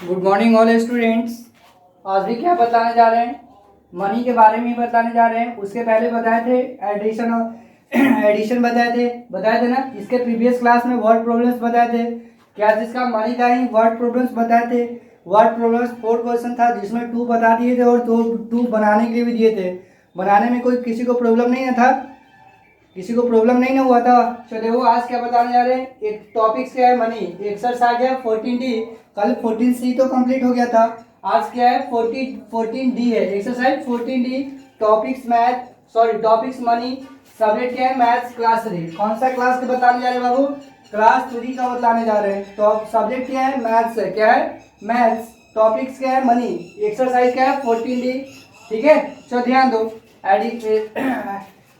Good morning all students. आज भी क्या बताने जा रहे हैं? मनी के बारे में ही बताने जा रहे हैं। उसके पहले बताए थे एडिशन और एडिशन बताए थे ना। इसके प्रीवियस क्लास में वर्ड प्रॉब्लम्स बताए थे। क्या जिसका मनी का ही वर्ड प्रॉब्लम्स बताए थे। वर्ड प्रॉब्लम्स 4 क्वेश्चन था जिसमें 2 बता दिए थे और 2 बनाने के लिए भी दिए थे। बनाने में कोई किसी को प्रॉब्लम नहीं था, किसी को प्रॉब्लम नहीं ना हुआ था। चलो वो आज क्या बताने जा रहे हैं। एक टॉपिक्स क्या है मनी, एक्सरसाइज है 14D। कल 14C तो कंप्लीट हो गया था। आज क्या है 14D है, exercise 14D। Topics math, sorry topics money, subject क्या है मैथ्स, क्लास 3। कौन सा क्लास के बताने जा रहे हैं बाबू? क्लास 3 का बताने जा रहे हैं। तो सब्जेक्ट क्या है मैथ्स है, क्या है मैथ्स। टॉपिक्स क्या है मनी, एक्सरसाइज क्या है 14D। ठीक है, चलो ध्यान दो।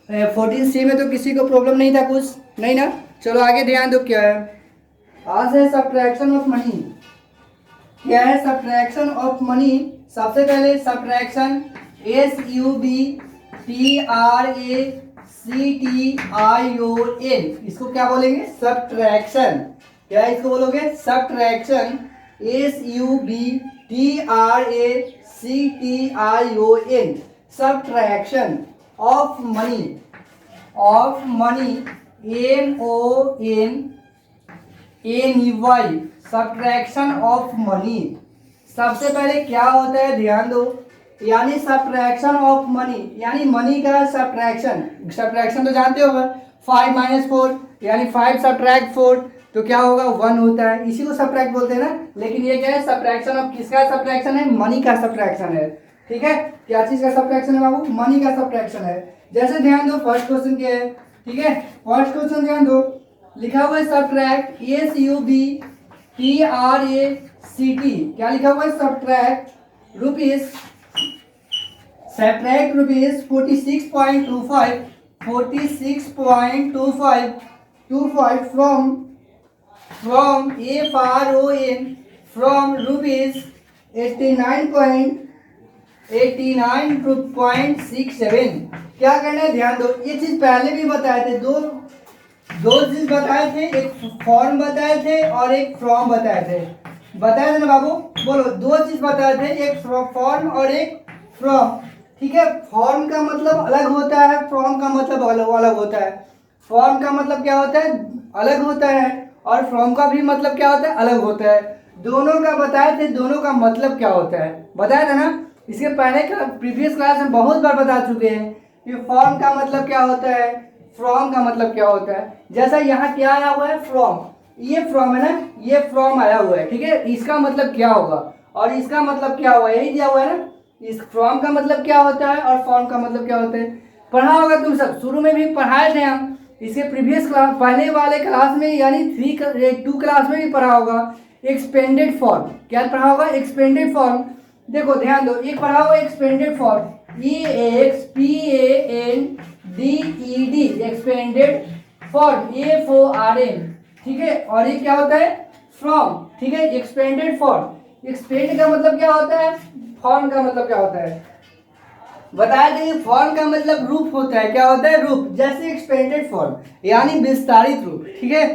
14C में तो किसी को प्रॉब्लम नहीं था, कुछ नहीं ना। चलो आगे ध्यान दो क्या है। आज है सब्ट्रैक्शन ऑफ मनी। क्या है सब्ट्रैक्शन ऑफ मनी? सबसे पहले सब्ट्रैक्शन SUBTRACTION, इसको क्या बोलेंगे? सब्ट्रैक्शन। क्या इसको बोलोगे? Subtraction. SUBTRACTION, subtraction of money. Of money MONEY, subtraction of money. सबसे पहले क्या होता है ध्यान दो, यानी सब्ट्रैक्शन ऑफ मनी यानी मनी का सब्ट्रैक्शन। सब्ट्रैक्शन तो जानते हो 5 - 4 यानी 5 सब्ट्रैक्ट 4 तो क्या होगा 1 होता है। इसी को सब्ट्रैक्ट बोलते हैं ना। लेकिन ये क्या है सब्ट्रैक्शन ऑफ किसका सब्ट्रैक्शन है? मनी का सब्ट्रैक्शन है। ठीक है, क्या चीज का सब्ट्रैक्शन है बाबू? मनी का सब्ट्रैक्शन है। जैसे ध्यान दो फर्स्ट क्वेश्चन क्या है। ठीक है, फर्स्ट क्वेश्चन ध्यान दो, लिखा हुआ है सब्ट्रैक्ट SUBTRACT। क्या लिखा हुआ है? Subtract rupees 46.25 from from rupees 89.67। क्या करना है ध्यान दो। ये चीज पहले भी बताए थे, दो चीज बताए थे, एक फॉर्म बताए थे और एक फ्रॉम बताए थे ना बाबू? बोलो, 2 चीज बताए थे, एक फॉर्म और एक फ्रॉम। ठीक है, फॉर्म का मतलब अलग होता है, फ्रॉम का मतलब अलग होता है। फॉर्म का मतलब क्या होता है? अलग होता है, और फ्रॉम का भी मतलब क्या होता है? अलग होता है। दोनों का बताए थे, दोनों का मतलब क्या होता है बताया था ना। इसके पहले प्रीवियस क्लास में बहुत बार बता चुके हैं कि फॉर्म का मतलब क्या होता है, फ्रॉम का मतलब क्या होता है। जैसा यहाँ क्या आया हुआ है फ्रॉम, ये फ्रॉम है ना, ये फ्रॉम आया हुआ है। ठीक है, इसका मतलब क्या होगा और इसका मतलब क्या हुआ, यही दिया हुआ है ना। इस फ्रॉम का मतलब क्या होता है और फॉर्म का मतलब क्या होता है, पढ़ा होगा तुम सब, शुरू में भी पढ़ाए थे हम। इसके प्रीवियस क्लास पहले वाले क्लास में यानी 2 क्लास में भी पढ़ा होगा एक्सपेंडेड फॉर्म। क्या पढ़ा होगा? Expanded form. देखो ध्यान दो, एक पढ़ा हुआ expanded form EXPANDED, expanded form FORM। ठीक है, और ये क्या होता है? फ्रॉम। ठीक है, एक्सपेंडेड फॉर्म। एक्सपेंड का मतलब क्या होता है, फॉर्म का मतलब क्या होता है बताया था। फॉर्म का मतलब रूप होता है। क्या होता है? रूप। जैसे एक्सपेंडेड फॉर्म यानी विस्तारित रूप। ठीक है,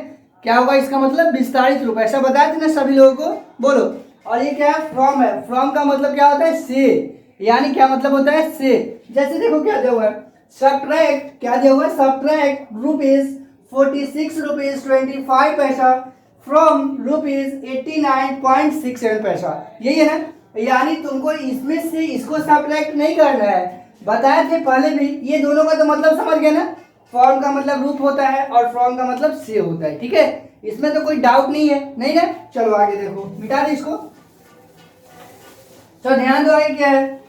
क्या होगा इसका मतलब? विस्तारित रूप। ऐसा बताया था ना सभी लोगों को, बोलो। और ये क्या है? फ्रॉम है। फ्रॉम का मतलब क्या होता है? से, यानी क्या मतलब होता है? से। जैसे देखो क्या दिया हुआ है, सब्ट्रैक्ट। क्या दिया हुआ है? Subtract rupees 46 rupees 25 from rupees 89.67 पैसा। यही है ना। यानी तुमको इसमें से इसको सब्ट्रैक्ट नहीं करना है, बताए थे पहले भी। ये दोनों का तो मतलब समझ गए ना। फॉर्म का मतलब रूप होता है और फ्रॉम का मतलब से होता है। ठीक है, इसमें तो कोई डाउट नहीं है, नहीं ना। चलो आगे देखो, मिटा दे इसको। तो ध्यान दो आगे क्या है।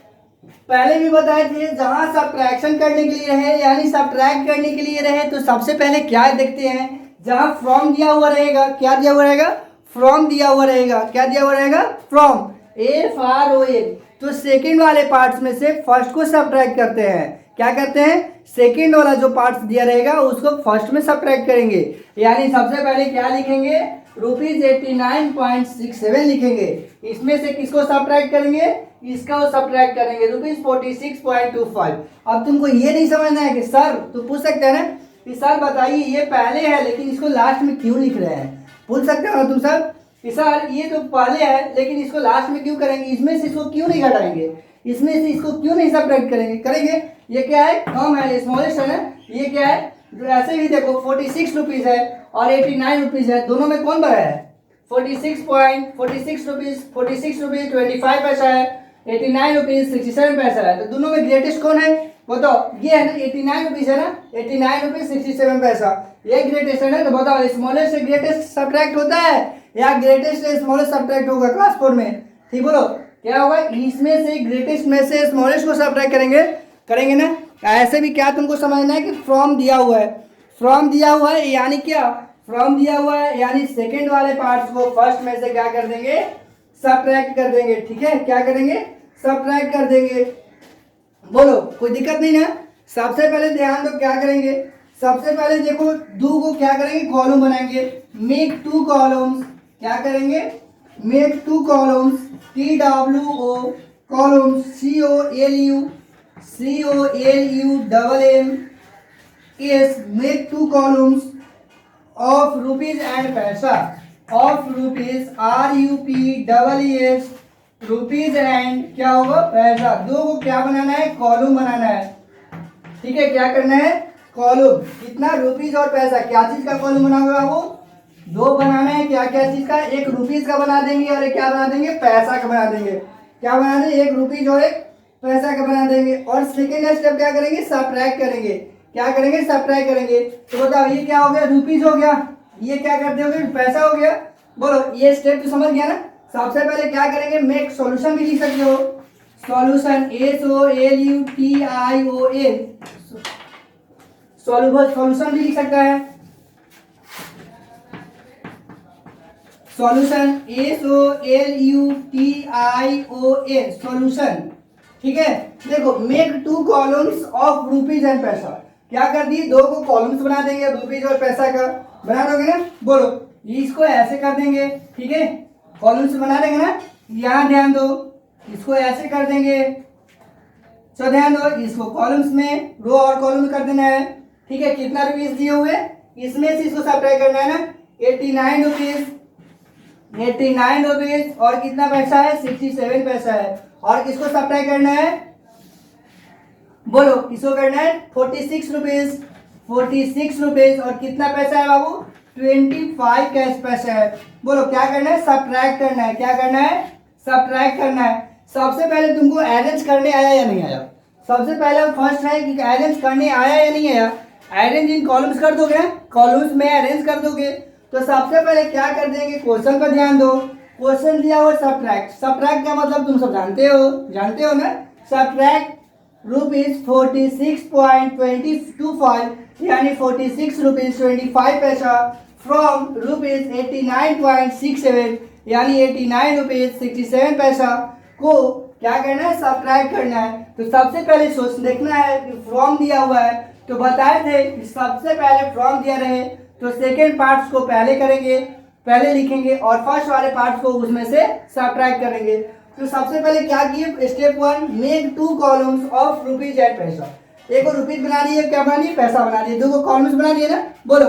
पहले भी बताए थे जहां सब्ट्रैक्शन करने के लिए रहे यानी सब्ट्रैक्ट करने के लिए रहे तो सबसे पहले क्या देखते हैं, जहां फ्रॉम दिया हुआ रहेगा। क्या दिया हुआ रहेगा? फ्रॉम दिया हुआ रहेगा। क्या दिया हुआ रहेगा? From FROM। तो सेकंड वाले पार्ट्स में से फर्स्ट को सब्ट्रैक्ट करते हैं। क्या करते हैं? सेकंड वाला जो पार्ट्स दिया रहेगा उसको फर्स्ट में सब्ट्रैक्ट करेंगे। यानी सबसे पहले क्या लिखेंगे? रुपीज 89.67 लिखेंगे। इसमें से किसको सब्ट्रैक्ट करेंगे? इसका सब्ट्रैक्ट करेंगे रुपीज 46.25। अब तुमको ये नहीं समझना है कि सर, तो पूछ सकते हैं ना कि सर बताइए ये पहले है लेकिन इसको लास्ट में क्यों लिख रहे हैं, पूछ सकते हो ना तुम सर। कि सर ये तो पहले है लेकिन इसको लास्ट में क्यों करेंगे, इसमें से इसको क्यों नहीं घटाएंगे, इसमें से इसको क्यों नहीं सब्ट्रैक्ट करेंगे, करेंगे। ये क्या है, कम है, स्मॉलेस्ट है ना। ये क्या है, ऐसे भी देखो 46 रुपीज़ है और 89 रुपीज़ है, दोनों में कौन बड़ा है, 46 रुपीज़ 25 पैसा है, 89 रुपीज़ 67 पैसा है। तो दोनों में ग्रेटेस्ट कौन है बताओ, ये है ना 89 रुपीज़ है ना, 89 रुपीज़ 67 पैसा, ये ग्रेटेस्ट है ना। तो बताओ स्मॉलेस्ट से ग्रेटेस्ट सब्ट्रैक्ट होता है या ग्रेटेस्ट से स्मॉलेस्ट सब्ट्रैक्ट होगा क्लास 4 में, ठीक बोलो क्या होगा, इसमें से ग्रेटेस्ट में से स्मॉलेस्ट को सब्ट्रैक्ट करेंगे ना। ऐसे भी क्या तुमको समझना है कि फ्रॉम दिया हुआ है, फ्रॉम दिया हुआ है यानी क्या, फ्रॉम दिया हुआ है यानी सेकंड वाले पार्ट्स को फर्स्ट में से क्या कर देंगे, सब्ट्रैक्ट कर देंगे, ठीक है, क्या करेंगे, सब्ट्रैक्ट कर देंगे। बोलो कोई दिक्कत नहीं ना। सबसे पहले ध्यान दो क्या करेंगे, सबसे पहले देखो दो को क्या करेंगे, कॉलम बनाएंगे, मेक 2 कॉलम्स, क्या करेंगे, make 2 columns, TWO columns, COLUMMS, make 2 columns of rupees and पैसा, of rupees RUPEES, rupees and क्या होगा पैसा, दो को क्या बनाना है, कॉलम बनाना है, ठीक है, क्या करना है, कॉलम, कितना, रुपीज और पैसा, क्या चीज का कॉलम बनाओगे बाबू, दो बनाना है, क्या क्या चीज का, एक रुपीज का बना देंगे और एक क्या बना देंगे, पैसा का बना देंगे, क्या बना देंगे, एक रुपीज और एक पैसा का बना देंगे। और सेकेंड स्टेप क्या करेंगे, सब्ट्रैक्ट करेंगे, क्या करेंगे, सब्ट्रैक्ट करेंगे। तो बताओ ये क्या हो गया, रुपीज हो गया, ये क्या करते हो, पैसा हो गया। बोलो ये स्टेप तो समझ गया ना। सबसे पहले क्या करेंगे, मेक सॉल्यूशन भी लिख सकते हो, सॉल्यूशन SOLUTION, सॉल्यूशन भी लिख सकता है, सॉल्यूशन SOLUTION, सॉल्यूशन, ठीक है। देखो make 2 columns of rupees and पैसा, क्या कर दिए, दो को कॉलम्स बना देंगे, रुपीज और पैसा का बना दोगे ना। बोलो इसको ऐसे कर देंगे, ठीक है, कॉलम्स बना देंगे ना, यहाँ ध्यान दो, इसको ऐसे कर देंगे, तो ध्यान दो इसको कॉलम्स में रो और कॉलम कर देना है, ठीक है। कितना रुपीज दिए हुए, इसमें से इसको सब्ट्रैक्ट करना है ना, 89 रुपीज और कितना पैसा है, 67 पैसा है, और किसको सब्ट्रैक्ट करना है, बोलो किसको करना है, 46 रुपीज और कितना पैसा है बाबू, 25 कैश पैसा है। बोलो क्या करना है, सब्ट्रैक्ट करना है, क्या करना है, सब्ट्रैक्ट करना है। सबसे पहले तुमको अरेंज करने आया या नहीं आया, सबसे पहले फर्स्ट है कि अरेंज करने आया या नहीं आया, अरेंज इन कॉलम्स कर दोगे ना, कॉलम्स में अरेंज कर दोगे। तो सबसे पहले क्या कर देंगे, क्वेश्चन पर ध्यान दो, क्वेश्चन दिया हुआ सब्ट्रैक्ट, सब्ट्रैक्ट का मतलब तुम सब जानते हो ना, सब्ट्रैक्ट रुपीज 46.25 यानी 46 रुपीज 25 पैसा फ्रॉम रुपीज 89.67 यानी 89 रुपीज 67 पैसा को क्या करना है, सब्ट्रैक्ट करना है। तो सबसे पहले सोच देखना है कि फ्रॉम दिया हुआ है, तो बताए थे कि सबसे पहले फ्रॉम दिया रहे तो सेकेंड पार्ट्स को पहले करेंगे, पहले लिखेंगे और फर्स्ट वाले पार्ट्स को उसमें से सब्ट्रैक्ट करेंगे। तो सबसे पहले क्या किए, step 1 make 2 columns of rupees and पैसा, एक को रुपीज बना दिए, क्या बना दिए, पैसा बना दिए, दो को कॉलम्स बना दिए ना। बोलो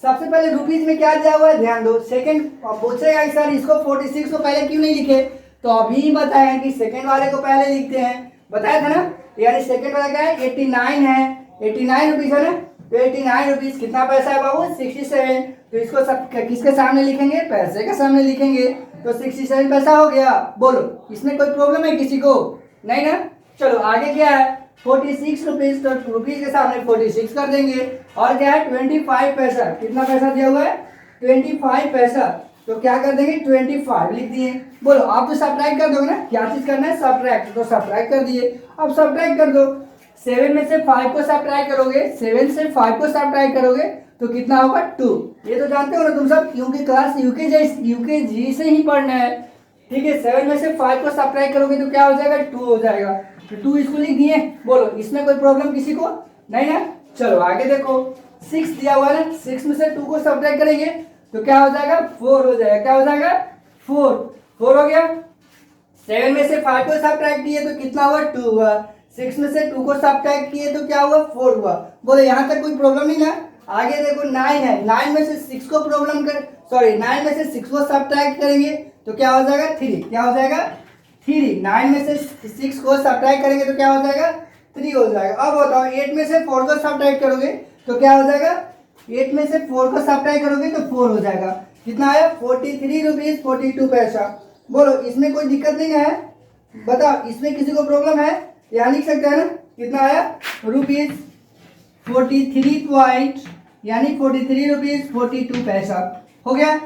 सबसे पहले रुपीज में क्या दिया हुआ है, ध्यान दो। सेकंड पूछेगा सर इसको 46 को पहले क्यों नहीं लिखे, तो अभी बताया कि सेकंड वाले को पहले लिखते हैं, बताया था ना। यानी सेकंड वाला क्या है, 89 है, 89 रुपीज है ना, तो 89 रुपीज कितना पैसा है बाबू, 67। तो इसको सब किसके सामने लिखेंगे, पैसे के सामने लिखेंगे, तो 67 पैसा हो गया। बोलो इसमें कोई प्रॉब्लम है किसी को, नहीं ना। चलो आगे क्या है, 46 रुपीज, तो रुपीज के सामने 46 कर देंगे, और क्या है 25 पैसा, कितना पैसा दिया हुआ है 25 पैसा, तो क्या कर देंगे 25 लिख दिए। बोलो आप तो सब्ट्रैक्ट कर दोगे ना, क्या चीज करना है, सब्ट्रैक्ट, तो सब्ट्रैक्ट कर दिए। अब सब्ट्रैक्ट कर दो, 7 में से 5 को सब्ट्रैक्ट करोगे, 7 से 5 को सब्ट्रैक्ट करोगे तो कितना होगा 2। ये तो जानते हो ना तुम सब, क्योंकि क्लास यूकेजी से ही पढ़ना है, ठीक है। 7 में से 5 को सब्ट्रैक्ट करोगे तो क्या हो जाएगा, 2 हो जाएगा, तो 2 इसको लिख दिए। बोलो इसमें कोई प्रॉब्लम किसी को, नहीं ना। चलो आगे देखो, 6 दिया हुआ है ना, 6 में से 2 को सब्ट्रैक्ट करेंगे तो क्या हो जाएगा, 4 हो जाएगा, क्या हो जाएगा 4 हो गया। 7 में से 5 को सब्ट्रैक्ट किए तो कितना हुआ, 2 हुआ। 6 में से 2 को सब्ट्रैक्ट किए तो क्या हुआ, 4 हुआ। बोले यहाँ तक कोई प्रॉब्लम नहीं ना। आगे देखो 9 है, 9 में से 6 को प्रॉब्लम कर, सॉरी 9 में से 6 को सब्ट्रैक्ट करेंगे तो क्या हो जाएगा 3, क्या हो जाएगा 3। 9 में से 6 को सब्ट्रैक्ट करेंगे तो क्या हो जाएगा 3 हो जाएगा। अब बताओ 8 में से 4 को सब्ट्रैक्ट करोगे तो क्या हो जाएगा, 8 में से 4 को सब्ट्रैक्ट करोगे तो 4 हो जाएगा। कितना आया 43 रुपीज 42 पैसा। बोलो इसमें कोई दिक्कत नहीं है, बताओ इसमें किसी को प्रॉब्लम है, यहाँ लिख सकते हैं ना। कितना आया रुपीज 43 पॉइंट यानी 43 रुपीज 42 पैसा हो गया।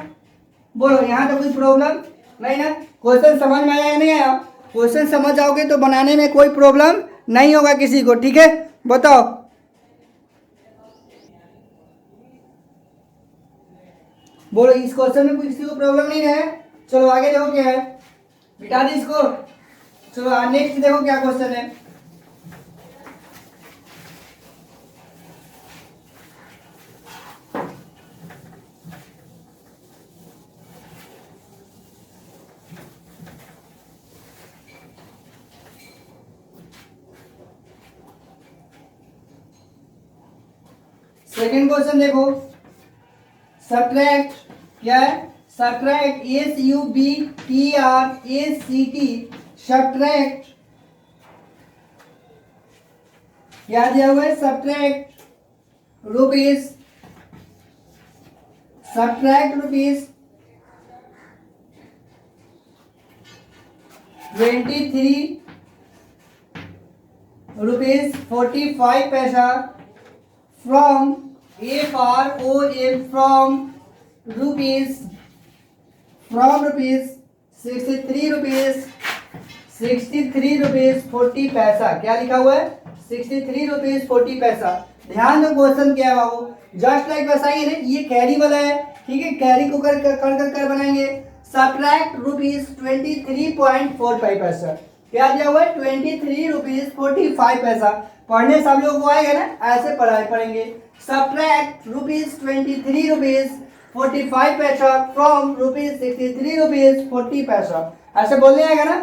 बोलो यहाँ तो कोई प्रॉब्लम नहीं ना। क्वेश्चन समझ में आया या नहीं आया? क्वेश्चन समझ जाओगे तो बनाने में कोई प्रॉब्लम नहीं होगा किसी को, ठीक है। बताओ बोलो इस क्वेश्चन में किसी को प्रॉब्लम नहीं है। चलो आगे देखो क्या है, बिठा दी इसको। चलो नेक्स्ट देखो क्या क्वेश्चन है। सेकेंड क्वेश्चन देखो, सब्ट्रैक्ट क्या है, सब्ट्रैक्ट SUBTRACT सब्ट्रैक्ट क्या दिया हुआ है, सब्ट्रैक्ट रुपीज 23 रुपीज 45 पैसा from FROM from rupees 63 rupees 40 पैसा। क्या लिखा हुआ है 63 रुपीज 40 पैसा। ध्यान दो क्वेश्चन क्या है बाबू, जस्ट लाइक वैसा ही है, ये कैरी वाला है, ठीक है। कैरी को कर बनाएंगे। सब्ट्रैक्ट रुपीज 23.45 पैसा। क्या दिया हुआ है 23 रुपीज 45 पैसा। पढ़ने सब लोग को आएगा ना, ऐसे पढ़ेंगे। सब्ट्रैक्ट रुपीज 23 रुपीज 45 पैसा फ्रॉम रुपीज 63 रुपीज 40 पैसा। ऐसे बोलने आएगा ना।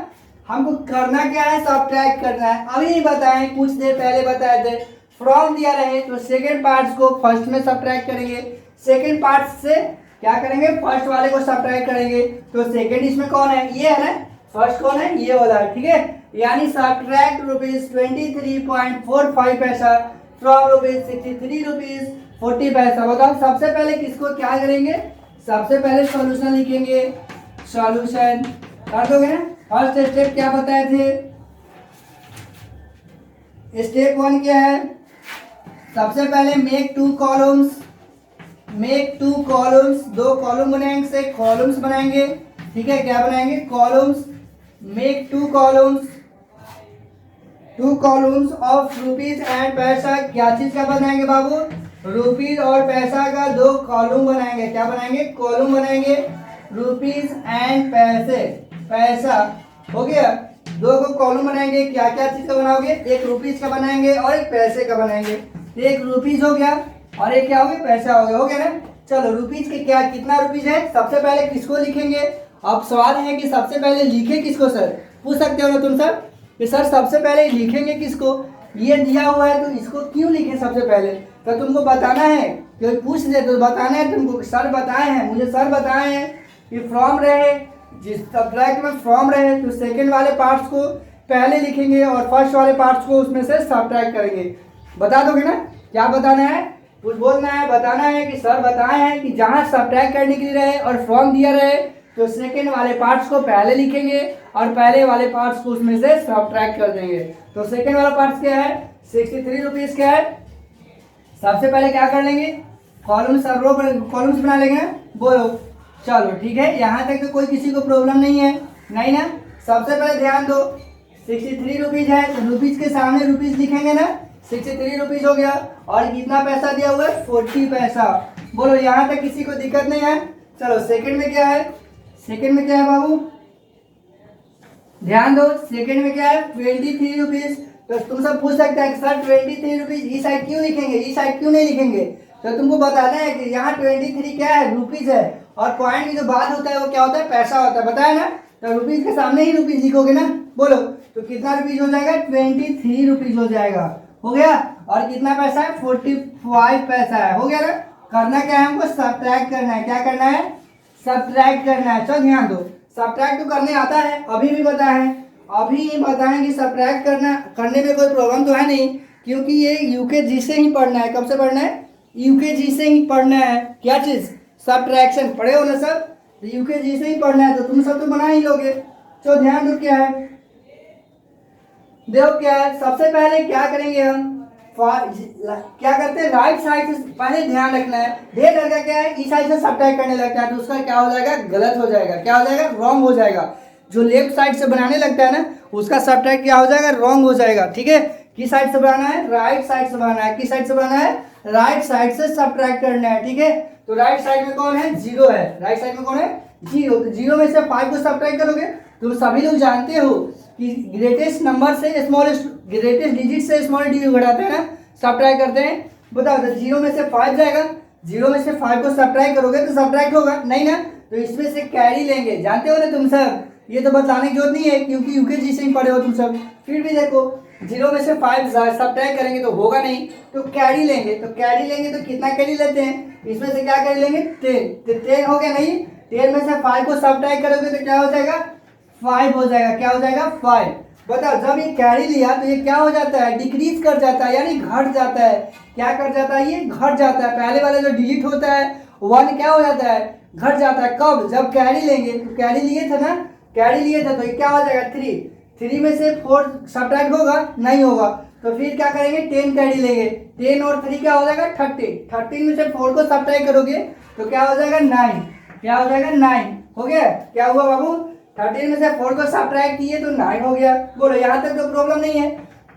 हमको करना क्या है, सब्ट्रैक्ट करना है। अभी बताएं, कुछ देर पहले बताए थे फ्रॉम दिया रहे तो सेकेंड पार्ट्स को फर्स्ट में सब्ट्रैक्ट करेंगे, सेकेंड पार्ट से क्या करेंगे फर्स्ट वाले को सब्ट्रैक्ट करेंगे। तो सेकेंड इसमें कौन है, ये है ना, फर्स्ट कौन है, ये वाला है, ठीक है। यानी सब्ट्रैक्ट रुपीज 23.45 पैसा फ्रॉम रुपीज 63 रुपीज 40 पैसा। बताओ सबसे पहले किसको क्या करेंगे, सबसे पहले सॉल्यूशन लिखेंगे। सॉल्यूशन कर दोगे ना। फर्स्ट स्टेप क्या बताए थे, स्टेप 1 क्या है, सबसे पहले make 2 columns, make 2 columns, 2 column बनाएंगे, से कॉलम्स बनाएंगे, ठीक है। क्या बनाएंगे, columns. Make 2 columns, 2 columns of rupees and पैसा। क्या चीज का बनाएंगे बाबू, रुपीज और पैसा का 2 कॉलम बनाएंगे। क्या बनाएंगे, कॉलम बनाएंगे। रुपीज एंड पैसे, पैसा हो गया, 2 को कॉलम बनाएंगे। क्या क्या चीज का बनाओगे, एक रुपीज का बनाएंगे और एक पैसे का बनाएंगे। एक रुपीज हो गया और एक क्या हो गया, पैसा हो गया ना। चलो रुपीज के क्या कितना रुपीज है, सबसे पहले किसको लिखेंगे। अब सवाल है कि सबसे पहले लिखे किसको, सर पूछ सकते हो ना तुम सर कि सर सबसे पहले लिखेंगे किसको, ये दिया हुआ है तो इसको क्यों लिखे सबसे पहले। तो तुमको बताना है, क्योंकि पूछ दे तो बताना है तुमको। सर बताए हैं, मुझे सर बताए हैं कि फ्रॉम रहे, जिस सब्ट्रैक्ट में फ्रॉम रहे तो सेकंड वाले पार्ट्स को पहले लिखेंगे और फर्स्ट वाले पार्ट्स को उसमें से सब्ट्रैक्ट करेंगे। बता दोगे ना, क्या बताना है, कुछ बोलना है, बताना है कि सर बताए हैं कि जहाँ सब्ट्रैक्ट करने के लिए रहे और फ्रॉम दिया रहे तो सेकंड वाले पार्ट्स को पहले लिखेंगे और पहले वाले पार्ट्स को उसमें से सब्ट्रैक्ट कर देंगे। तो सेकंड वाला पार्ट्स क्या है, 63 रुपीज क्या है। सबसे पहले क्या कर लेंगे, कॉलम्स कॉलम्स बना लेंगे। बोलो चलो ठीक है, यहाँ तक तो कोई किसी को प्रॉब्लम नहीं है, नहीं ना। सबसे पहले ध्यान दो, 63 रुपीज है तो रुपीज के सामने रुपीज लिखेंगे ना। 63 रुपीज हो गया और कितना पैसा दिया हुआ है, 40 पैसा। बोलो यहाँ तक किसी को दिक्कत नहीं है। चलो सेकंड में क्या है, सेकंड में क्या है बाबू, ध्यान दो। सेकंड में क्या है, 23 रुपीज। तो तुम सब पूछ सकते हैं सर 23 रुपीज इस साइड क्यों लिखेंगे, इस साइड क्यों नहीं लिखेंगे। तो तुमको बताना है कि यहाँ 23 क्या है, रुपीज है, और पॉइंट की जो बाद होता है वो क्या होता है, पैसा होता है, बताया ना। तो रुपीज के सामने ही रुपीज लिखोगे ना। बोलो तो कितना रुपीज हो जाएगा, 23 रुपीज हो जाएगा। हो गया। और कितना पैसा है 45 पैसा है, हो गया ना। करना क्या है हमको, सब्ट्रैक्ट करना है। क्या करना है, सब्ट्रैक्ट करना है। चलो ध्यान दो, सब्ट्रैक्ट तो करने आता है, अभी भी बताया है, अभी बताएं कि सब्ट्रैक्ट करने में कोई प्रॉब्लम तो है नहीं, क्योंकि ये यूकेजी से ही पढ़ना है। कब से पढ़ना है, यूकेजी से ही पढ़ना है। क्या चीज, सब्ट्रैक्शन। पढ़े हो ना सब, यूकेजी से ही पढ़ना है, तो तुम सब तो बना ही लोगे। तो ध्यान दो क्या है, देखो क्या है, सबसे पहले क्या करेंगे हम, क्या करते हैं, राइट साइड से पहले ध्यान रखना है। ढेर लड़का क्या है, इस साइड से सब्ट्रैक्ट करने लगता है, तो उसका क्या हो जाएगा, गलत हो जाएगा। क्या हो जाएगा, रॉन्ग हो जाएगा। जो लेफ्ट साइड से बनाने लगता है ना, उसका सब्ट्रैक्ट क्या हो जाएगा, रॉन्ग हो जाएगा। ठीक है, किस साइड से बनाना है, राइट साइड से बनाना है। किस साइड से बनाना है, राइट साइड से सब्ट्रैक्ट करना है। ठीक है, तो राइट साइड में कौन है, जीरो है। राइट साइड में कौन है, जीरो। तो जीरो में से 5 को सब्ट्रैक्ट करोगे, तुम सभी लोग जानते हो कि ग्रेटेस्ट नंबर से स्मॉलेस्ट, ग्रेटेस्ट डिजिट से स्मॉल डिजिट घटाते हैं ना, सब्ट्रैक्ट करते हैं। बताओ, तो जीरो में से 5 जाएगा, जीरो में से 5 को सब्ट्रैक्ट करोगे तो सब्ट्रैक्ट होगा नहीं ना, तो इसमें से कैरी लेंगे। जानते हो ना तुम सब, ये तो बताने की जरूरत नहीं है, क्योंकि यूकेजी से ही पढ़े हो तुम सब। फिर भी देखो, जीरो में से 5 सब्ट्रैक्ट करेंगे तो होगा नहीं, तो कैरी लेंगे। तो कैरी लेंगे तो कितना कैरी लेते हैं, इसमें से क्या कैरी लेंगे, 10। तो 10 हो गया नहीं, 10 में से 5 को सब्ट्रैक्ट करोगे तो क्या हो जाएगा, 5 हो जाएगा। क्या हो जाएगा, 5। बताओ, जब ये कैरी लिया तो ये क्या हो जाता है, डिक्रीज कर जाता है, यानी घट जाता है। क्या कर जाता है, ये घट जाता है। पहले वाला जो डिजिट होता है 1 क्या हो जाता है, घट जाता है। कब, जब कैरी लेंगे। तो कैरी लिए थे ना, कैरी लिए थे, तो ये क्या हो जाएगा, 3। 3 में से 4 सब्ट्रैक्ट होगा, नहीं होगा। तो फिर क्या करेंगे, 10 कैरी लेंगे। 10 और 3 क्या हो जाएगा, 30। 30 में से 4 को सब्ट्रैक्ट करोगे तो क्या हो जाएगा, 9। क्या हो जाएगा, 9 हो गया। क्या हुआ बाबू, 13 में से 4 को सब्ट्रैक्ट किए तो 9 हो गया। बोलो, यहाँ तक तो प्रॉब्लम नहीं है।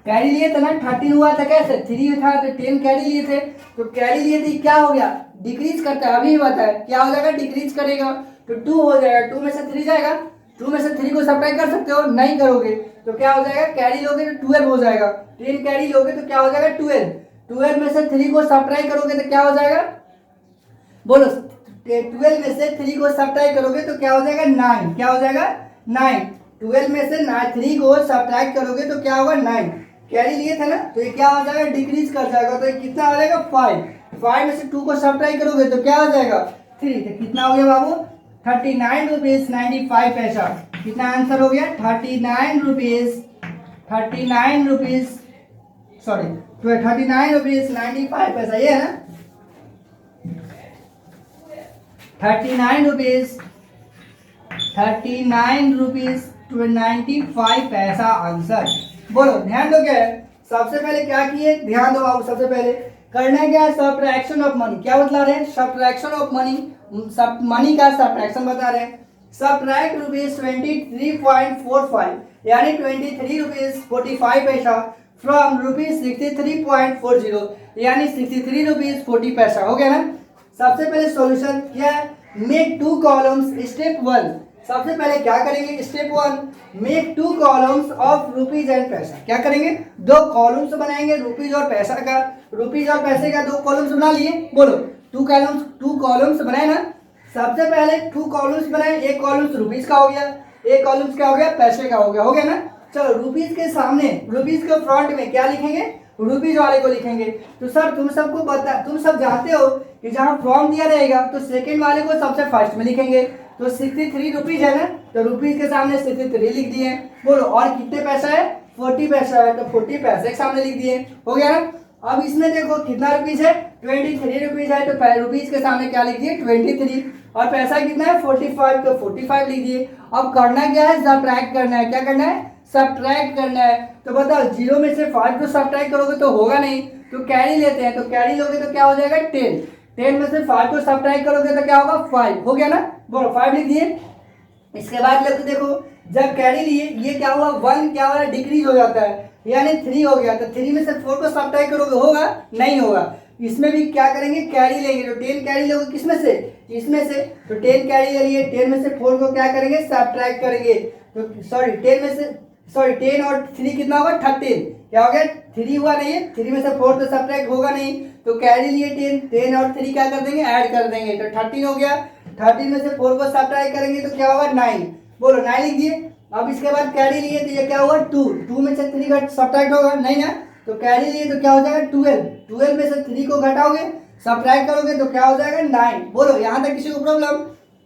कैरी लिए थे ना, 13 हुआ था कैसे, 3 था तो 10 कैरी लिए थे, तो कैरी लिए थे, क्या हो गया, डिक्रीज करता है। अभी बताया क्या हो जाएगा, डिक्रीज करेगा, तो 2 हो जाएगा। 2 में से 3 जाएगा, 2 में से 3 को सब्ट्रैक्ट कर सकते हो, नहीं करोगे तो क्या हो जाएगा, कैरी लोगे तो 12 हो जाएगा। 10 कैरी लोगे तो क्या हो जाएगा, 12। 12 में से 3 को सब्ट्रैक्ट करोगे तो क्या हो जाएगा, बोलो, 12 में से 3 को सब्ट्रैक्ट करोगे तो क्या हो जाएगा, 9। क्या हो जाएगा, 9। 12 में से 3 को सब्ट्रैक्ट करोगे तो क्या होगा, 9। कैरी लिए थे ना, तो ये क्या हो जाएगा, डिक्रीज कर जाएगा, तो ये कितना हो जाएगा, 5। 5 में से 2 को सब्ट्रैक्ट करोगे तो क्या हो जाएगा, 3। तो कितना हो गया बाबू, 39 रुपीज 95 पैसा। कितना आंसर हो गया, 39 रुपीज 95 पैसा। ये है ना, 39 रुपीज 95 पैसा आंसर। बोलो, ध्यान दो क्या है, सबसे पहले क्या किए, ध्यान दो बाबू। सबसे पहले करना क्या है, सब्ट्रैक्शन ऑफ मनी। क्या बता रहे हैं, सब्ट्रैक्शन ऑफ मनी, मनी का सब्ट्रैक्शन बता रहे हैं। सब्ट्रैक्ट रुपीज 23.45 यानी 23 रुपीज 45 पैसा फ्रॉम रुपीज 63.40 यानी 63 रुपीज 40 पैसा। हो गया ना। सबसे पहले सॉल्यूशन क्या है, मेक 2 कॉलम्स। स्टेप 1, सबसे पहले क्या करेंगे, step 1, make 2 columns of rupees and पैसा। क्या करेंगे, 2 कॉलम्स बनाएंगे, रुपीज और पैसा का। रुपीज और पैसे का 2 कॉलम्स बना लिए। बोलो, 2 कॉलम्स बनाए ना। सबसे पहले 2 कॉलम्स बनाए, एक कॉलम्स रुपीज का हो गया, एक कॉलम्स क्या हो गया, पैसे का हो गया। हो गया ना। चलो, रुपीज के सामने, रुपीज के फ्रंट में क्या लिखेंगे, रुपीज वाले को लिखेंगे। तो सर तुम सब जानते हो कि जहां फ्रॉम दिया रहेगा तो सेकंड वाले को सबसे फर्स्ट में लिखेंगे। तो 63 रुपीज है ना, तो रुपीज के सामने 63 लिख दिए। बोलो, और कितने पैसा है, 40 पैसा है, तो 40 पैसे के सामने लिख दिए। हो गया ना। अब इसमें देखो कितना रुपीज है, 23 रुपीज है, तो रुपीज के सामने क्या लिख दिए, 23, और पैसा कितना है 45, तो 45 लिख दिए। अब करना क्या है, सब्ट्रैक्ट करना है। क्या करना है, सब्ट्रैक्ट करना है। तो बताओ, 0 में से 5 को सब्ट्रैक्ट करोगे तो होगा नहीं, तो कैरी लेते हैं। तो कैरी लोगे तो क्या हो जाएगा, 10। 10 में से 5 को सब्ट्रैक्ट करोगे तो क्या होगा, 5। हो गया ना। बोलो, 5 लिख दिए। इसके बाद देखो, जब कैरी लिए, ये क्या हुआ, 1 क्या हुआ, डिक्रीज हो जाता है, यानी 3 हो गया। तो 3 में से 4 को सब्ट्रैक्ट करोगे, होगा नहीं होगा। इसमें भी क्या करेंगे, कैरी लेंगे। तो 10 कैरी लोगे किसमें से, इसमें से। तो 10 कैरी ले लिए, 10 में से 4 को क्या करेंगे, सब्ट्रैक्ट करेंगे। तो 10 और 3 कितना होगा, 13। क्या हो गया, 3 हुआ नहीं है, 3 में से 4 तो सब्ट्रैक्ट होगा नहीं, तो कैरी लिए 10 और 3 क्या कर देंगे, ऐड कर देंगे, तो 13 हो गया। 13 में से 4 को सब्ट्रैक्ट करेंगे तो क्या होगा, 9। बोलो, 9 लिख दिए। अब इसके बाद कैरी लिए तो ये क्या हुआ, 2 में से 3 का सब्ट्रैक्ट होगा नहीं ना, तो कैरी लिए तो क्या हो जाएगा 12, 12 में से 3 को घटाओगे सब्ट्रैक्ट करोगे तो क्या हो जाएगा 9। बोलो यहाँ तक किसी को प्रॉब्लम?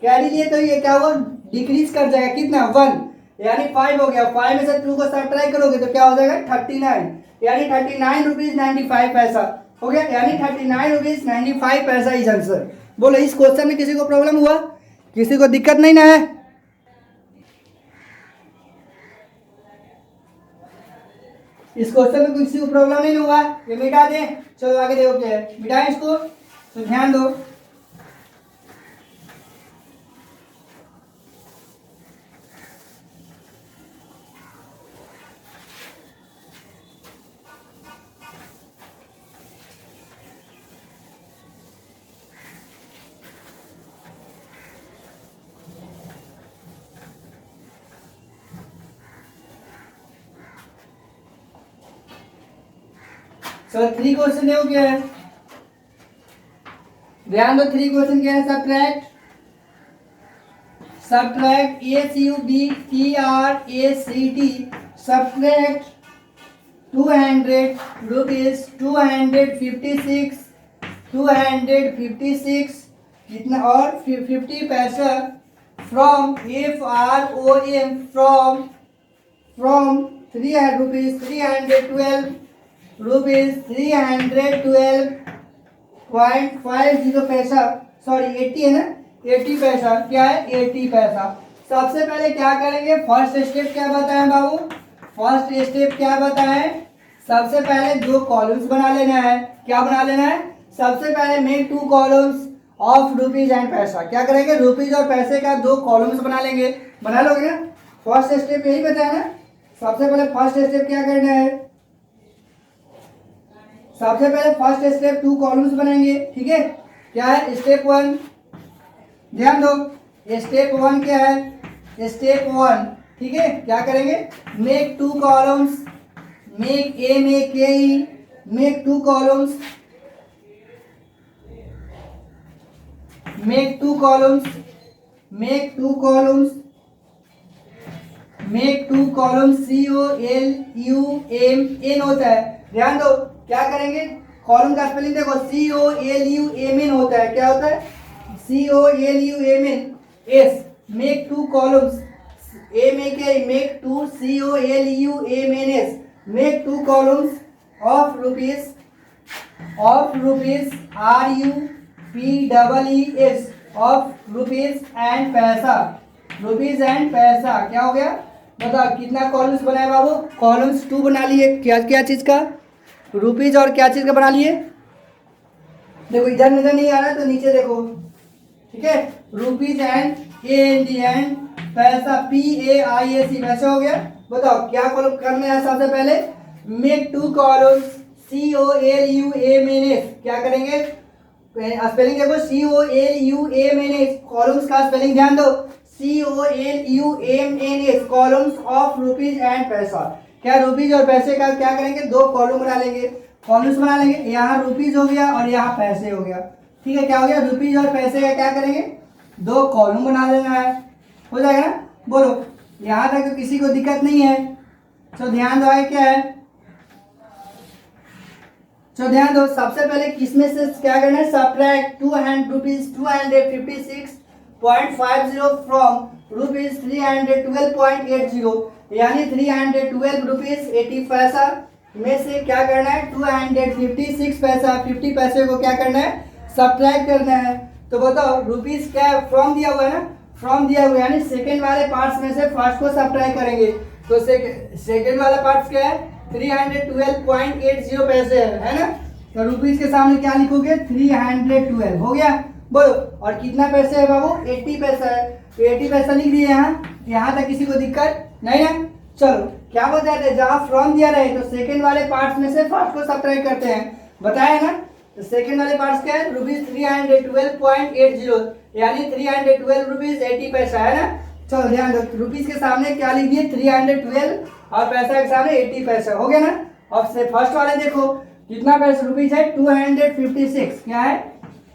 कैरी लिए तो ये क्या हुआ डिक्रीज कर जाएगा कितना 1, यानी 5 हो गया। 5 में से 2 को सब्ट्रैक्ट करोगे तो क्या हो जाएगा 39, यानी 39 रुपीज 95 पैसा हो गया, यानी 39 रुपीज 95 पैसा इज आंसर। बोलो इस क्वेश्चन में किसी को प्रॉब्लम हुआ? किसी को दिक्कत नहीं ना है? इस क्वेश्चन में किसी को प्रॉब्लम नहीं हुआ? ये मिटा दें। चलो आगे देखो क्या है, मिटाएं इसको तो ध्यान दो। चलो 3 क्वेश्चन देखो क्या है, ध्यान दो। 3 क्वेश्चन क्या है, सब्ट्रैक्ट सब्ट्रैक्ट सब्ट्रैक्ट 200 रुपीज 256 कितना और 50 पैसा फ्रॉम फ्रॉम 300 रुपीज 312.50 पैसा, सॉरी 80 है ना, 80 पैसा। क्या है 80 पैसा। सबसे पहले क्या करेंगे, फर्स्ट स्टेप क्या बताएं बाबू? फर्स्ट स्टेप क्या बताएं? सबसे पहले 2 कॉलम्स बना लेना है। क्या बना लेना है? सबसे पहले make 2 columns of rupees and पैसा। क्या करेंगे, रुपीज और पैसे का 2 कॉलम्स बना लेंगे। बना लोगे ना? फर्स्ट स्टेप यही बताया ना। सबसे पहले फर्स्ट स्टेप क्या करना है, सबसे पहले फर्स्ट स्टेप 2 कॉलम्स बनाएंगे, ठीक है। क्या है स्टेप 1, ध्यान दो। स्टेप 1 क्या है, स्टेप 1, ठीक है। क्या करेंगे, make 2 columns, make make 2 columns, make 2 columns, make 2 columns, make 2 columns COLUMN होता है। ध्यान दो क्या करेंगे, कॉलम का स्पेलिंग देखो COLUMN होता है। क्या होता है COLUMN S। Make 2 columns make 2 COLUMNS make 2 columns of rupees RUPEES of rupees and पैसा, रुपीज एंड पैसा। क्या हो गया बताओ, कितना कॉलम्स बनाए बाबू? कॉलम्स 2 बना लिए। क्या क्या चीज का, रुपीज और क्या चीज का बना लिए? देखो इधर नजर नहीं आ रहा तो नीचे देखो, ठीक है। रुपीज एंड एंड पैसा PAISE वैसे हो गया। बताओ क्या कॉलम करना है, सबसे पहले मेक 2 कॉलम्स COLUMNS। क्या करेंगे, स्पेलिंग देखो COLUMNS, कॉलम्स का स्पेलिंग ध्यान दो COLUMNS, columns of rupees and पैसा। क्या रुपीज और पैसे का क्या करेंगे, 2 कॉलम बना लेंगे, कॉलम्स बना लेंगे। यहाँ रुपीज हो गया और यहाँ पैसे हो गया, ठीक है। क्या हो गया, रुपीज और पैसे का क्या करेंगे, 2 कॉलम बना लेना है, हो जाएगा ना। बोलो यहाँ तक तो किसी को दिक्कत नहीं है। तो ध्यान दो क्या है, तो ध्यान दो सबसे पहले किसमें से क्या करना है, सब्ट्रैक्ट 256.50 फ्रॉम रुपीज 312.80, यानी 312 रुपीज 80 पैसा में से क्या करना है 256 पैसा 50 पैसे को क्या करना है सब्ट्रैक्ट करना है। तो बताओ रुपीज क्या फ्रॉम दिया हुआ है ना, फ्रॉम दिया हुआ है, यानी सेकंड वाले पार्ट्स में से फर्स्ट को सब्ट्रैक्ट करेंगे। तो सेकंड वाला पार्ट्स क्या है 312.80 पैसे है ना। तो रुपीज के सामने क्या लिखोगे 312 हो गया। बोलो और कितना पैसे है बाबू 80 पैसा है, तो 80 पैसा लिख दिए यहाँ तक किसी को दिक्कत नहीं ना। चलो क्या बताए थे, जहाँ फ्रॉम दिया रहे तो सेकंड वाले पार्ट्स में से फर्स्ट को सब्ट्रैक्ट करते हैं, बताया ना। तो सेकंड वाले पार्ट्स क्या है रुपीज 312.80, यानी 312 रुपीज 80 पैसा है ना। चलो ध्यान दो रुपीज के सामने क्या लिख दिए 312 और पैसा के सामने 80 पैसा हो गया ना। अब से फर्स्ट वाले देखो कितना पैसा रुपीज है 256, क्या है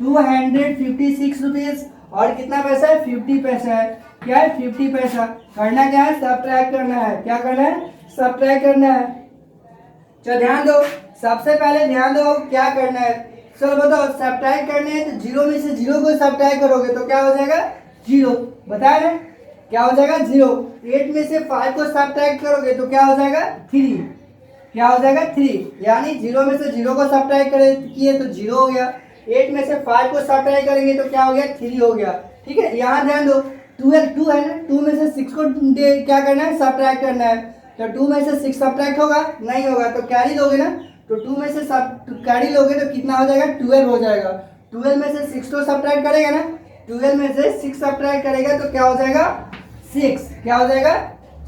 256 रुपीज और कितना पैसा है 50 पैसा है, क्या है 50 पैसा। करना क्या है सब्ट्रैक्ट करना है, क्या करना है सब्ट्रैक्ट करना है। चलो ध्यान दो, सबसे पहले ध्यान दो क्या करना है। चलो बताओ, सब्ट्रैक्ट करने हैं तो जीरो में से जीरो को सब्ट्रैक्ट करोगे तो क्या हो जाएगा, जीरो। बताया ना, क्या हो जाएगा, जीरो। 8 में से 5 को सब्ट्रैक्ट करोगे तो क्या हो जाएगा, 3। क्या हो जाएगा, 3। यानी जीरो में से जीरो को सब्ट्रैक्ट किए तो जीरो हो गया। 8 में से 5 को सब्ट्रैक्ट करेंगे तो क्या हो गया, 3 हो गया। ठीक है, यहाँ ध्यान दो, 12 2 है ना, 2 में से 6 को क्या करना है, सब्ट्रैक्ट करना है। तो 2 में से 6 सब्ट्रैक्ट होगा, नहीं होगा, तो कैरी लोगे ना। तो 2 में से कैरी लोगे तो कितना हो जाएगा, 12 हो जाएगा। 12 में से 6 तो सब्ट्रैक्ट करेगा ना, 12 में से 6 सब्ट्रैक्ट करेगा तो क्या हो जाएगा, 6। क्या हो जाएगा,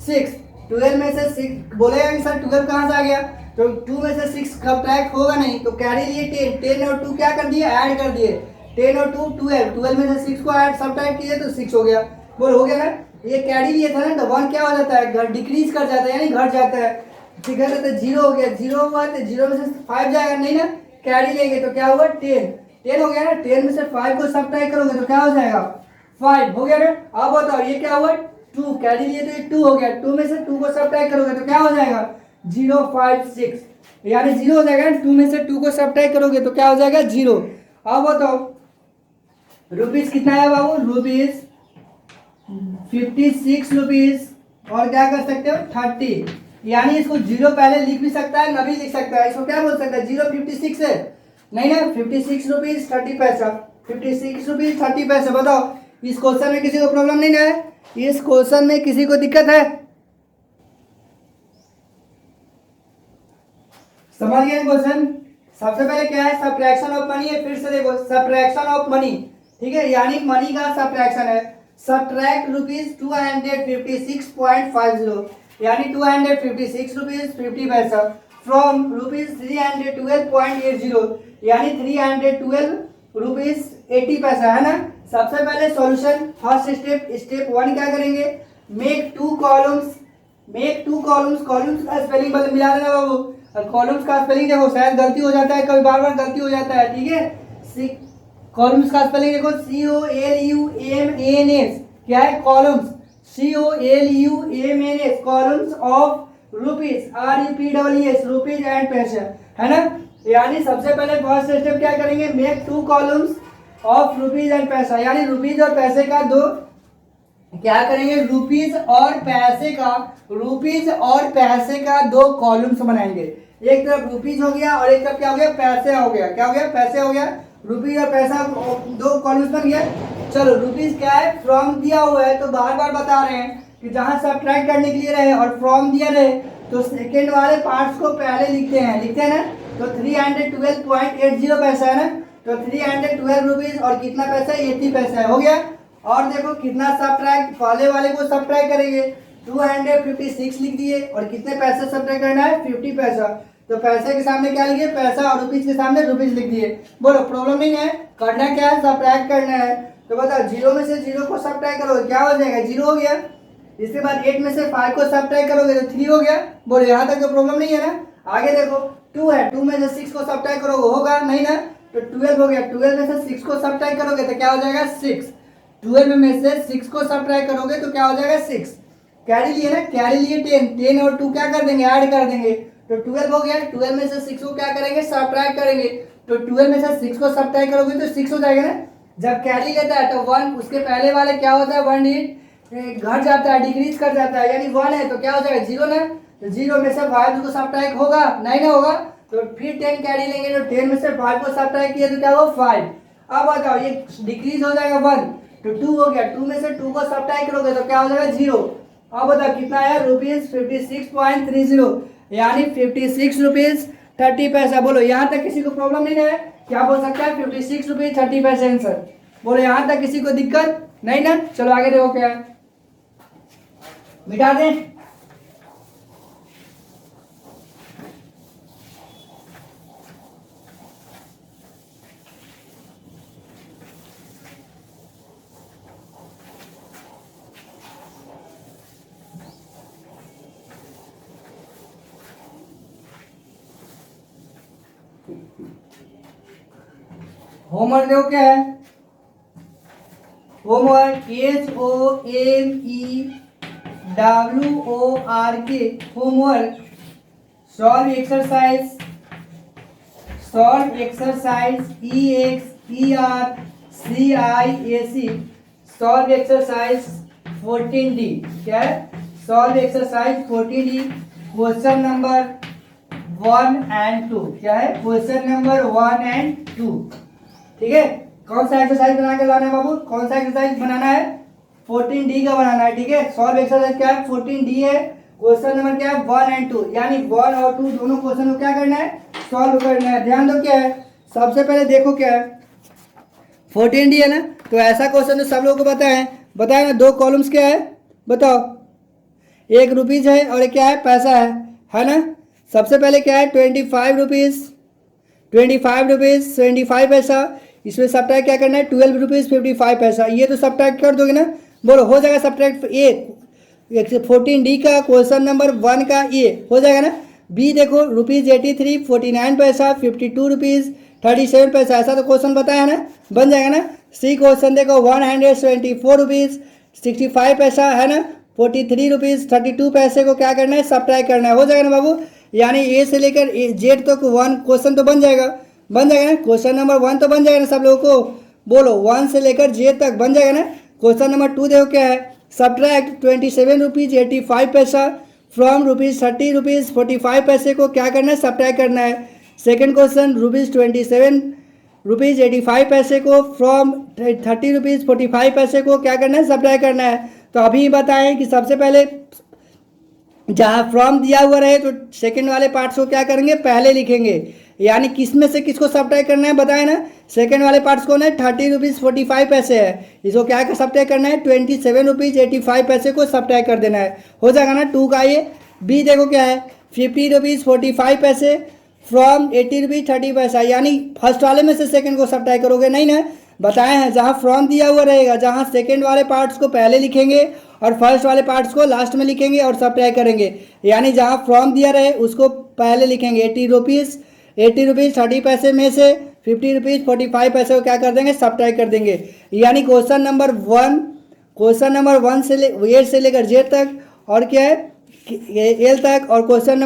6। 12 में से 6 बोलेगा कि सर 12 कहाँ से आ गया, तो 2 में से 6 सब्ट्रैक्ट होगा नहीं, तो कैरी लिए 10। 10 और 2 क्या कर दिए, ऐड कर दिए। 10 और 2 12। 12 में से 6 को ऐड सब्ट्रैक्ट किए तो 6 हो गया। बोल हो गया ना। ये कैरी लिए था ना, तो 1 क्या हो जाता है, घर डिक्रीज कर जाता है, यानी घट जाता है। ठीक है, तो 0 हो गया। 0 हुआ तो 0 में से 5 जाएगा नहीं ना, कैरी लेंगे तो क्या होगा, 10। 10 हो गया ना। 10 में से 5 को सब्ट्रैक्ट करोगे तो क्या हो जाएगा, 5 हो गया ना। अब बताओ ये क्या हुआ, 2। कैरी लिए तो ये 2 हो गया। 2 में से 2 को सब्ट्रैक्ट करोगे तो क्या हो जाएगा, 0 5 6, यानी 0 हो जाएगा। 2 में से 2 को सब्ट्रैक्ट करोगे तो क्या हो जाएगा, 0। अब बताओ रुपीज कितना है बाबू, रुपीज 56 रुपीज, और क्या कर सकते हो, 30। यानी इसको 0 पहले लिख भी सकता है, न भी लिख सकता है। इसको क्या बोल सकता है, 0 56 है नहीं ना, 56 रुपीज 30 पैसा। 56 रुपीज 30 पैसा। बताओ इस क्वेश्चन में किसी को प्रॉब्लम नहीं है, इस क्वेश्चन में किसी को दिक्कत है, समझ गए क्वेश्चन। सबसे पहले क्या है, सब्ट्रैक्शन ऑफ मनी है। फिर से देखो, सब्ट्रैक्शन ऑफ मनी, ठीक है, यानी मनी का सब्ट्रैक्शन है। सब्ट्रैक्ट रुपीज 256.50, यानी 256 रुपीज 50 पैसा फ्रॉम रुपीज 312.80, यानी 312 रुपीज 80 पैसा, है ना। सबसे पहले सॉल्यूशन, फर्स्ट स्टेप, स्टेप 1 क्या करेंगे, make 2 columns. Make 2 columns, columns का स्पेलिंग मिला देना बाबू। कॉलम्स का स्पेलिंग देखो, शायद गलती हो जाता है, कभी बार बार गलती हो जाता है, ठीक है। कॉलम्स का स्पेलिंग देखो, COLUMNS, क्या है, columns, COLUMNS, columns of rupees, RUPEES, rupees and पैसा, है ना। यानी सबसे पहले फर्स्ट स्टेप क्या करेंगे, make 2 columns of rupees and पैसा, यानी रुपीज और पैसे का दो, क्या करेंगे, रुपीज और पैसे का, रुपीज और पैसे का 2 कॉलम्स बनाएंगे। एक तरफ रुपीज हो गया और एक तरफ क्या हो गया, पैसे हो गया। क्या हो गया, पैसे हो गया। रुपीज और पैसा 2 कॉलम्स बन गया। चलो रुपीज क्या है, फ्रॉम दिया हुआ है तो बार बार बता रहे हैं कि जहां सब्ट्रैक्ट करने के लिए रहे और फ्रॉम दिया रहे तो सेकेंड वाले पार्ट्स को पहले लिखते हैं, लिखते हैं ना। तो 312.80 पैसा है ना, तो 312 रुपीज और कितना पैसा है, 80 पैसा है, हो गया। और देखो कितना सब्ट्रैक्ट, पहले वाले को सब्ट्रैक्ट करेंगे, 256 लिख दिए और कितने पैसे सब्ट्रैक्ट करना है, 50 पैसा। तो पैसे के सामने क्या लिखे, पैसा, और रुपीज के सामने रुपीज लिख दिए। बोलो प्रॉब्लम नहीं है, करना क्या है, सब्ट्रैक्ट करना है। तो बताओ 0 में से 0 को सब्ट्रैक्ट करोगे क्या हो जाएगा, 0 हो गया। इसके बाद 8 में से 5 को सब्ट्रैक्ट करोगे तो 3 हो गया। बोलो यहाँ तक तो प्रॉब्लम नहीं है ना। आगे देखो 2 है, 2 में से 6 को सब्ट्रैक्ट करोगे, होगा नहीं ना, तो 12 हो गया। 12 में से 6 को सब्ट्रैक्ट करोगे तो क्या हो जाएगा, 6। 12 में से 6 को सब्ट्रैक्ट करोगे तो क्या हो जाएगा, 6। कैरी लिए ना, कैरी लिए 10, 10 और 2 क्या कर देंगे, ऐड कर देंगे, तो 12 हो गया। 12 में से 6 को क्या करेंगे, सब्ट्रैक्ट करेंगे, तो 12 में से 6 को सब्ट्रैक्ट करोगे तो 6 हो जाएगा ना। जब कैरी लेता है तो 1, उसके पहले वाले क्या होता है, 1 डिजिट घट जाता है, डिक्रीज कर जाता है, यानी 1 है तो क्या हो जाएगा, 0 ना। तो 0 में से 5 को सब्ट्रैक्ट होगा नहीं ना, होगा, तो फिर 10 कैरी लेंगे, तो 10 में से 5 को सब्ट्रैक्ट किया तो क्या होगा, 5। अब बताओ ये डिक्रीज हो जाएगा 1, तो 2 हो गया। 2 में से 2 को सब्ट्रैक्ट करोगे तो क्या हो जाएगा, 0। अब बताओ कितना आया, रुपीज 56.30, यानी 56 रुपीज 30 पैसा। बोलो यहाँ तक किसी को प्रॉब्लम नहीं है, क्या बोल सकता है, 56 रुपीज 30 पैसे आंसर। बोलो यहाँ तक किसी को दिक्कत नहीं ना। चलो आगे देखो क्या है, मिटा दें। होमवर्क देखो क्या है, homework HOMEWORK, homework solve exercise EXER CIAC solve exercise 14D। क्या है? Solve exercise 14D question number 1 and 2। क्या है? Question number 1 and 2। ठीक है, कौन सा एक्सरसाइज बना के लाना है बाबू? कौन सा एक्सरसाइज बनाना है? 14D का बनाना है। ठीक है, सॉल्व एक्सरसाइज क्या है? 14D है। क्वेश्चन नंबर क्या है? 1 and 2, यानी 1 और 2 दोनों क्वेश्चन को क्या करना है? सॉल्व करना है। ध्यान दो, क्या है? सबसे पहले देखो क्या है, 14D है ना, तो ऐसा क्वेश्चन तो सब लोगों को पता है। बताए ना, दो कॉलम्स क्या है बताओ? एक रुपीज़ है और एक क्या है? पैसा है ना। सबसे पहले क्या है? 25 रुपीज़, 25 पैसा। इसमें सब्ट्रैक्ट क्या करना है? 12 रुपीज़ 55 पैसा। ये तो सब्ट्रैक्ट कर दोगे ना? बोलो, हो जाएगा सब्ट्रैक्ट? ए 14D का क्वेश्चन नंबर 1 का ए हो जाएगा ना। बी देखो, ₹83 49 पैसा, 52 रुपीज़ 37 पैसा। ऐसा तो क्वेश्चन बताया ना, बन जाएगा ना। सी क्वेश्चन देखो, 174 रुपीज़ 65 पैसा है ना, 43 रुपीज़ 32 पैसे को क्या करना है? सब्ट्रैक्ट करना है। हो जाएगा ना बाबू? यानी ए से लेकर जेड तक 1 क्वेश्चन तो बन जाएगा ना। क्वेश्चन नंबर 1 तो बन जाएगा ना सब लोगों को? बोलो, 1 से लेकर जेड तक बन जाएगा ना। क्वेश्चन नंबर 2 देखो क्या है? सब्ट्रैक्ट 27 रुपीज़ 85 पैसा फ्रॉम ₹30 रुपीज़ 45 पैसे को क्या करना है? सब्ट्रैक्ट करना है। सेकंड क्वेश्चन, ₹27 रुपीज़ 85 पैसे को फ्रॉम 30 रुपीज़ 45 पैसे को क्या करना है? सब्ट्रैक्ट करना है। तो अभी बताएं कि सबसे पहले जहाँ फ्रॉम दिया हुआ रहे तो सेकंड वाले पार्ट्स को क्या करेंगे? पहले लिखेंगे। यानी किस में से किसको सब्ट्रैक्ट करना है बताए ना? सेकंड वाले पार्ट्स को ना 30 रुपीज़ 45 पैसे है, इसको क्या सब्ट्रैक्ट करना है? 27 रुपीज़ 85 पैसे को सब्ट्रैक्ट कर देना है। हो जाएगा ना 2 का ये। बी देखो क्या है? 50 रुपीज़ 45 पैसे फ्रॉम 80 रुपीज़ 30 पैसा। यानी फर्स्ट वाले में से सेकंड को सब्ट्रैक्ट करोगे नहीं ना? बताए हैं जहाँ फ्रॉम दिया हुआ रहेगा, जहाँ सेकंड वाले पार्ट्स को पहले लिखेंगे और फर्स्ट वाले पार्ट्स को लास्ट में लिखेंगे और सब्ट्रैक्ट करेंगे। यानी जहाँ फ्रॉम दिया रहे उसको पहले लिखेंगे। 80 रुपीज़ 30 पैसे में से 50 रुपीज़ 45 पैसे को क्या कर देंगे? सब्ट्रैक्ट कर देंगे। यानी क्वेश्चन नंबर 1 से ए से लेकर जेड तक और क्या है? एल तक। और क्वेश्चन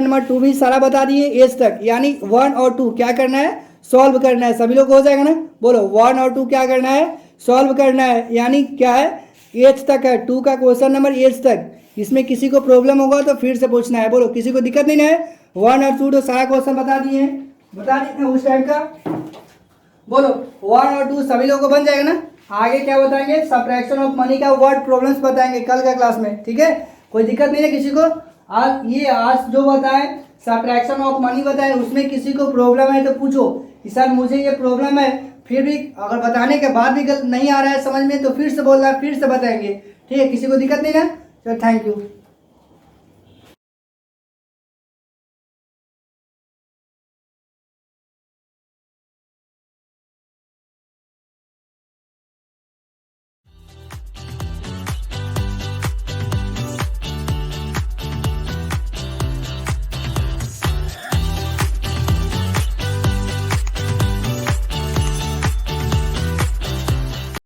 नंबर 2 भी सारा बता दिए एच तक। यानी 1 और 2 क्या करना है? सॉल्व करना है। सभी लोग हो जाएगा ना? बोलो, 1 और 2 क्या करना है? सॉल्व करना है। यानी क्या है? एच तक है, 2 का क्वेश्चन नंबर एच तक। इसमें किसी को प्रॉब्लम होगा तो फिर से पूछना है। बोलो, किसी को दिक्कत नहीं है? 1 और 2 तो सारा क्वेश्चन बता दिए उस टाइम का। बोलो, 1 और 2 सभी लोगों को बन जाएगा ना। आगे क्या बताएंगे? सब्ट्रैक्शन ऑफ मनी का वर्ड प्रॉब्लम्स बताएंगे कल का क्लास में। ठीक है, कोई दिक्कत नहीं है किसी को? आज जो बताए सब्ट्रैक्शन ऑफ मनी बताए, उसमें किसी को प्रॉब्लम है तो पूछो कि सर मुझे ये प्रॉब्लम है। फिर भी अगर बताने के बाद भी नहीं आ रहा है समझ में तो फिर से बोलना है, फिर से बताएंगे। ठीक है, किसी को दिक्कत नहीं ना? तो थैंक यू।